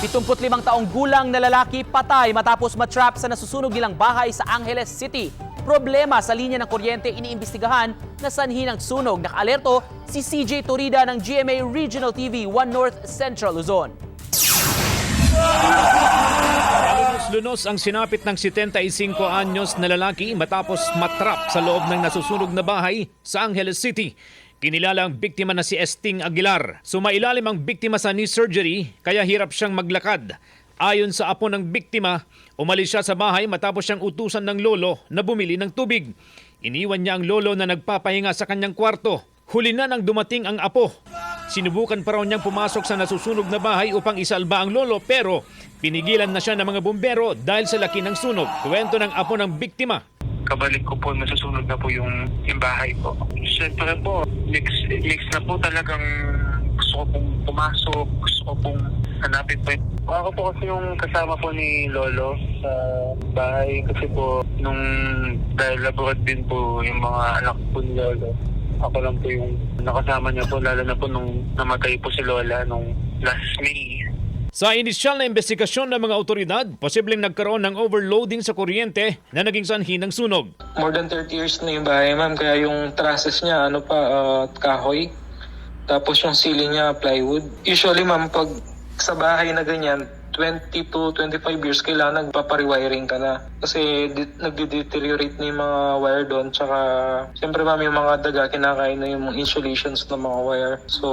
75 taong gulang na lalaki patay matapos matrap sa nasusunog nilang bahay sa Angeles City. Problema sa linya ng kuryente iniimbestigahan na sanhi ng sunog. Naka-alerto si CJ Torida ng GMA Regional TV 1 North Central Luzon. Lunos ang sinapit ng 75 anyos na lalaki matapos matrap sa loob ng nasusunog na bahay sa Angeles City. Kinilala ang biktima na si Esting Aguilar. Sumailalim ang biktima sa knee surgery kaya hirap siyang maglakad. Ayon sa apo ng biktima, umalis siya sa bahay matapos siyang utusan ng lolo na bumili ng tubig. Iniwan niya ang lolo na nagpapahinga sa kanyang kwarto. Huli na nang dumating ang apo. Sinubukan pa raw niyang pumasok sa nasusunog na bahay upang isalba ang lolo pero pinigilan na siya ng mga bumbero dahil sa laki ng sunog. Kwento ng apo ng biktima. Kabalik ko po, nasusunog na po yung bahay ko. Siyempre po, mix na po talagang gusto ko pong pumasok, gusto ko pong hanapin po. Ako po kasi yung kasama po ni Lolo sa bahay kasi po nung dahil abroad din po yung mga anak po ni Lolo. Ako lang po yung nakasama niya po, lalo na po nung namatay po si Lola nung last May. Sa inisyal na investigasyon ng mga otoridad, posibleng nagkaroon ng overloading sa kuryente na naging sanhi ng sunog. More than 30 years na yung bahay, ma'am. Kaya yung trusses niya, kahoy. Tapos yung ceiling niya, plywood. Usually, ma'am, pag sa bahay na ganyan, 20 to 25 years, kailangan nagpaparewiring ka na. Kasi nagde-deteriorate na yung mga wire doon. Tsaka, siyempre ma'am, yung mga daga, kinakain na yung insulations ng mga wire. So,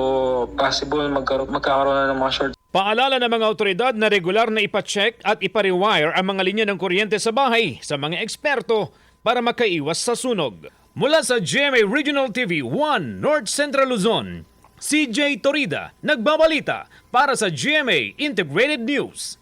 possible magkakaroon na ng mga short. Paalala ng mga otoridad na regular na ipacheck at iparewire ang mga linya ng kuryente sa bahay sa mga eksperto para makaiwas sa sunog. Mula sa GMA Regional TV 1 North Central Luzon, CJ Torida nagbabalita para sa GMA Integrated News.